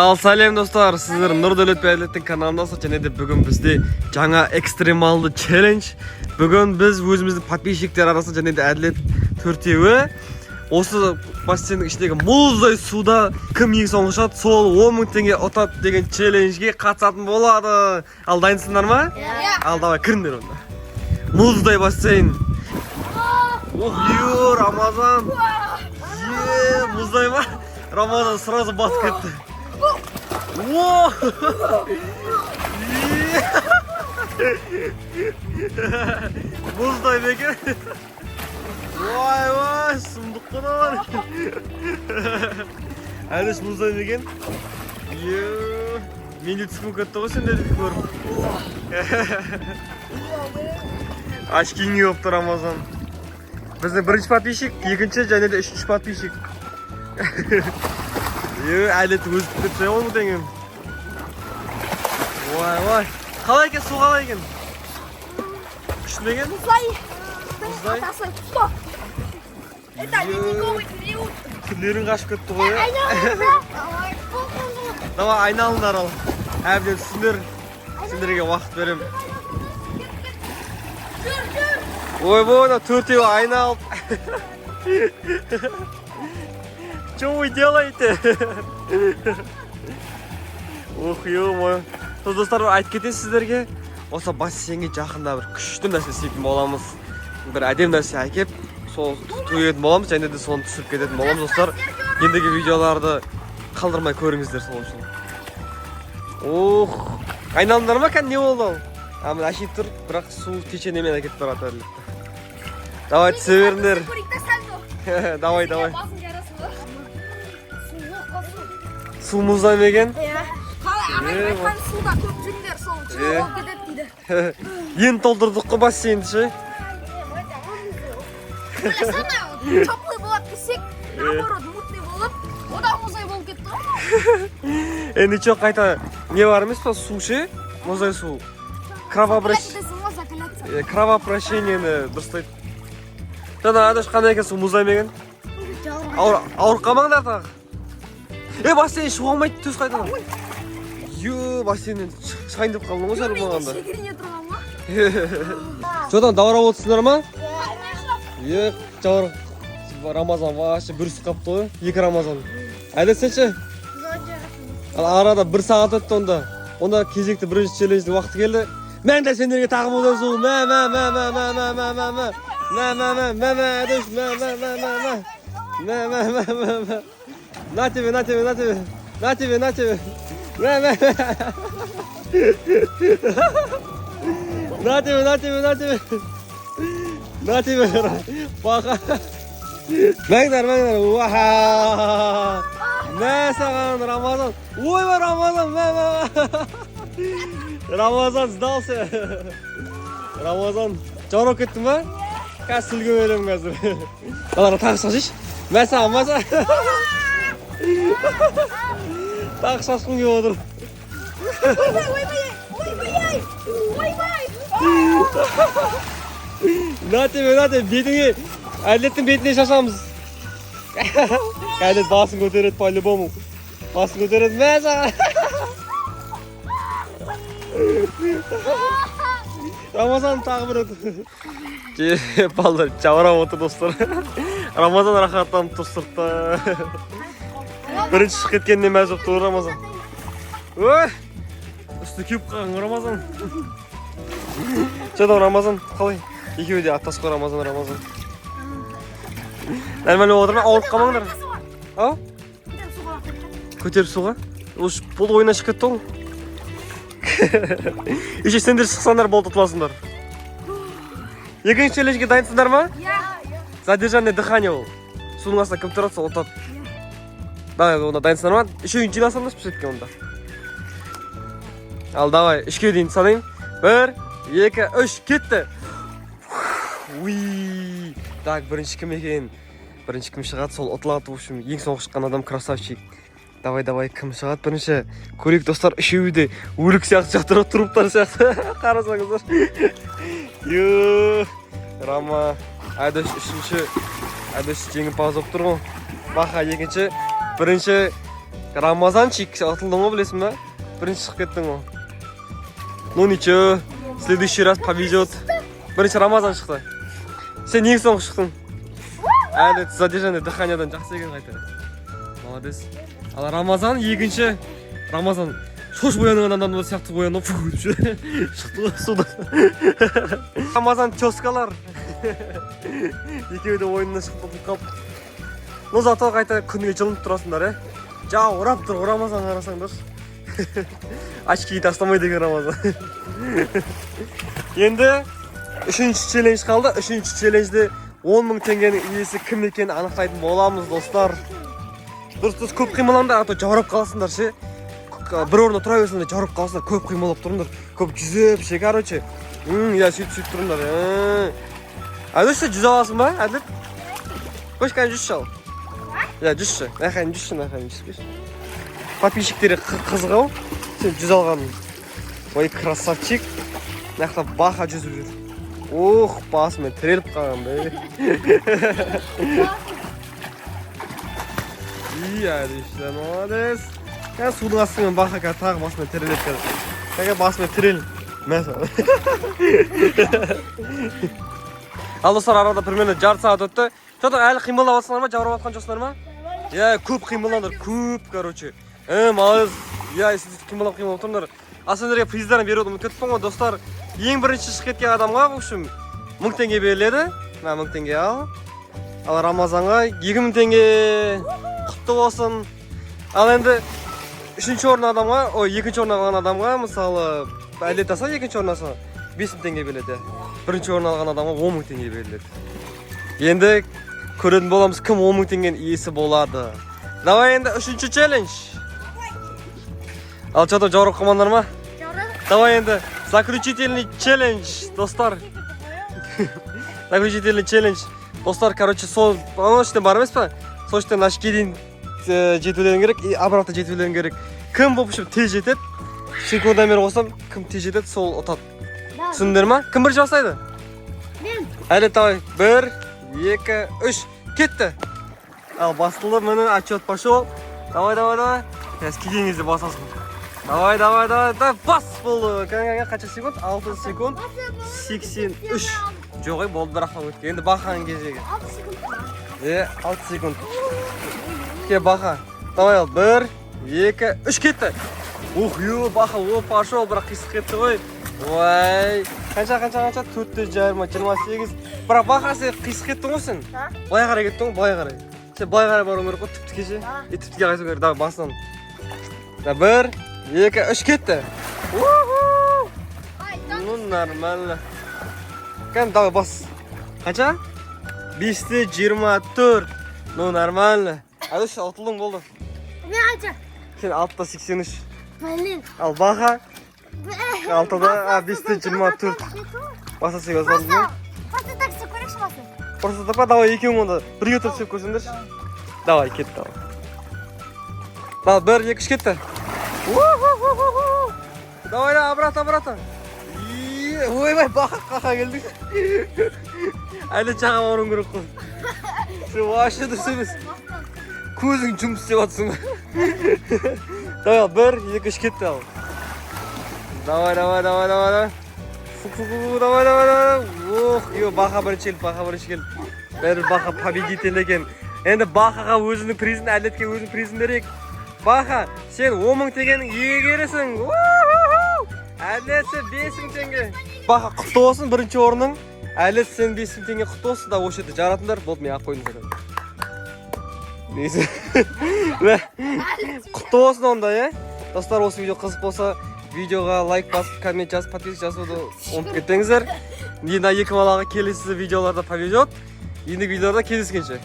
Салем достар, сіздер Нұрдәулет Бәйділеттің каналындасыз. Және де бүгін бізде жаңа экстремалды челлендж. Бүгін біз өзіміздің подписчиктер арасында және де әділет төртеуі осы бассейннің ішіндегі мұздай суда кім ең соңғы шығады, сол 10 мың теңге ұтады деген челленджге қатысатын болады. Ал дайынсыңдар ма? Ал давай кіріңдер онда. Мұздай бассейн. Ё, Рамазан. Мұздай ма? Рамазан сразу батып кетті. Мұздай бекен. Вай, сұмдық қана бар. Әліш мұздай бекен. Мен де түскім көтті ғой сен дедік көріп. Аш кеңі өпті Рамазан. Біздің бірінші подписчик, екінші және де үшінші подписчик. Әлеті өзіп кетсе ол мұ деңім. Вай. Қалай екен, су қалай екен? Күшті беген? Мұздай. Түрлерін қашып кетті ғой. Давай айналыңдар ал. Әбден сендерге уақыт берем. Ой, төртеуі айналып. Что вы делаете? Ох, ё-моё. Достар, айтып кетейін сіздерге. Осы бассейнге жақында бір күшті нәрсе істейтін боламыз. Бір әдем нәрсе әкеп, сол төгетін боламыз, және де соны түсіп кететін боламыз. Достар, ендігі видеоларды қалдырмай көріңіздер сол үшін. Ох, айналыңдар ма кән не болды ол? Амын әшейіп тұр, бірақ су теченемен әкетіп барады әділетті. Давай, түсе беріңдер. Давай. Су мұздай меген? Айтқан суда көп жүріңдер, сол үшін ол кетеді дейді. Ең толтырдық қой бассейнді ше? Ойласана, теплый болады десек, наоборот, мутный болып, одан мұздай болып кетті. Ничего, қайта не бар емес па, су ше? Мұздай су. Кровообращениені дұрыстайды. Жана адаш қандай екен су мұздай меген? Ауырып қалмаңдар тағы. Бассейн шыға алмайды төс қайта. Бассейннен шығайын деп қалдың ғой сәл болғанда. Шекеріне тұрған ма? Жодан давара отырсыңдар ма? Жауыр Рамазан вообще бүрісіп қапты ғой. 2 Рамазан. Әлі сенші? Арада 1 сағат өтті онда. Онда кезекті бірінші челлендждің уақыты келді. Мен де сендерге тағы мұздай су. На тебе. На тебе. Бақа. Мәңдер. Мә саған Рамазан. Ойбай Рамазан. Рамазан сдался. Рамазан жарып кеттің ба? Қазір сүлге берем қазір. Қалара тағы шашиш. Мә саған. Тағы шашқым кеп отыр. На тебе, бетіңе, әділеттің бетіне шашамыз. Әділет басын көтереді по-любому. Басын көтереді, мә саған. Рамазан тағы бір өті. Балдар, жауырап отыр достар. Рамазан рахаттанып тұр сыртта. Бірінші шық кеткеніне мәз болып тұр Рамазан. Үсті кеп қалған Рамазан. Жадау Рамазан, қалай? Екеуі де аттасып қой Рамазан. Нәлмәлі отырма, ауырып қалмаңдар. Ау? Көтеріп суға? Бұл ойына шық кетті ол. Еше сендер шықсандар болды ұтыласыңдар. Екінші челленджге дайынсыңдар ма? Задержание дыхания ол. Судың астына кім тұрады сол ұтады. Давай, онда дайынсыңдар ма? Үшеуін жинасаңдар пішетке онда. Ал давай, 3-ке дейін санайын. 1, 2, 3, кетті. Так, бірінші кім екен? Бірінші кім шығады, сол ұтылаты үшін ең соңғы шыққан адам красавчик. Давай, кім шығады бірінші? Көрейік достар, үшеуі де өлік сияқты жақтыра тұрыптар сияқты. Қарасаңыздар. Рама, Айдаш үшінші. Әдіс жеңімпаз болып тұр ғой. Бақа екінші. Бірінші Рамазанчик атылдың ғой, білесің ба? Бірінші шығып кеттің ғой. Ну ничего, в следующий раз повезет. Бірінші Рамазан шықты. Сен ең соңғы шықтың. Әлі задержанный дыханиядан жақсы екен қайта. Молодец. Ал Рамазан екінші. Рамазан шош боянған адамдар сияқты боянып шықты ғой суда. Рамазан тёскалар. Екеуі де ойынына шығып қалып. Ну зато қайта күнге жылынып тұрасыңдар, жаурап тұр Рамазан қарасаңдар. Очки тастамайды екен Рамазан. Енді үшінші челлендж қалды. Үшінші челленджде 10.000 теңгенің иесі кім екенін анықтайтын боламыз, достар. Дұрыс көп қимылаңдар, а то жаурап қаласыңдар ше. Бір орында тұра берсеңдер жаурап қаласыңдар, көп қимылдап тұрыңдар. Көп жүзіп ше, короче. Я сөйтіп тұрыңдар. Әділші жүз аласың ба, Әділет? Көш қайын жүз шал. Я жүзші, нәқайын жүзші. Подписчиктері қызығы ау, сен жүз алғаның. Ой, красавчик. Нәқта бақа жүзіп жүр. Ох, басымен тіреліп қалған бе. Әділші, молодец. Кән судың астымен бақа кән тағы басымен тіреліп кән. Кән басымен тірел. Мәсі. Ал достар, арада примерно жарты сағат өтті. Что-то әлі қимылдап атсыңдар ма, жаурап атқан жоқсыңдар ма? Көп қимылдандар, көп, короче. Молодец. Сіздер қимылдап тұрыңдар. Асендерге приздарын беруді ұмытпаңдар ғой, достар. Ең бірінші шығып кеткен адамға, в общем, 1000 теңге беріледі. 1000 теңге ал. Ал Рамазанға 2000 теңге құтты болсын. Ал енді екінші орын алған адамға, мысалы, Әділет аса, екінші орын алса 5000 теңге беріледі. Бірінші орын алған адамға 10.000 теңге беріледі. Енді көретін боламыз, кім 10.000 теңгенің иесі болады. Давай енді үшінші челлендж. Ал что-то жаурап қалмаңдар ма? Давай енді заключительный челлендж, достар. Заключительный челлендж. Достар, короче, сол іште бар емес па? Сол іште нашке дейін жетулерің керек и обратно жетулерің керек. Кім болып үшін тез жетеді? Секундамер қосам, кім тез жетеді, сол ұтады. Түсіндіңдер ма? Кім бірінші бастайды? Мен. Әлі давай. 1, 2, 3, кетті. Ал бастылды, мені отчет пошел. Давай. Келген кезде басасың. Давай, бас болды. Қанша секунд? 6 секунд. 83. Жоғай болды, бір ақпа өткен. Енді бақаның кезегі. 6 секунд. 6 секунд. Ке бақа. Давай ал, 1, 2, 3 кетті. Бақа, пошел, бірақ қисық кетті ғой. Ой, қанша, 420, 28. Бірақ бақа, сен қисық кеттің ғой сен. Былай қарай кеттің ғой, былай қарай. Сен былай қарай баруың керек қой, түптіке ше. Түптіке қайсың керек, давай, басынан. 1, 2, 3 кетті. Ну, нормально. Кән, давай, бас. Қанша? 524. Ну, нормально. Әдіш, алтылың болды. Мен қанша? Сен 683. Блин. Ал бақа? 6-да 524. Баса сен өз алдың. Просто так істеп көрейікші басын. Просто так па, давай екеуің онда. Бірге тұрып істеп көрсеңдерші. Давай, кет, давай. Давай, 1, 2, 3 кетті. Давай, обратно. Ойбай, бақа келдің. Әлі жаға баруың керек қой. Сен вообще дұрыс емес. Көзің жұмыс істеп атсың. Давай, 1, 2, 3 кетті ал. Давай. Давай. Бақа бірінші келді. Бәрі бақа победитель екен. Енді бақаға өзінің призін, Әділетке өзінің призін берейік. Бақа, сен 10.000 теңгенің иегерісің. Әділет, сен 5.000 теңге. Бақа, құтты болсын, бірінші орының. Әділет, сен 5.000 теңге құтты болсын, да осы жерде жаратыңдар. Болды, мен ақ қойдым саған. Несі? Құтты болсын онда, достар, осы видео қызық болса, видеоға лайк басып, коммент жазып, подписка жазуды ұмытып кетпеңіздер. Енді екі балаға келесі видеоларда повезет. Ендігі видеоларда кездескенше.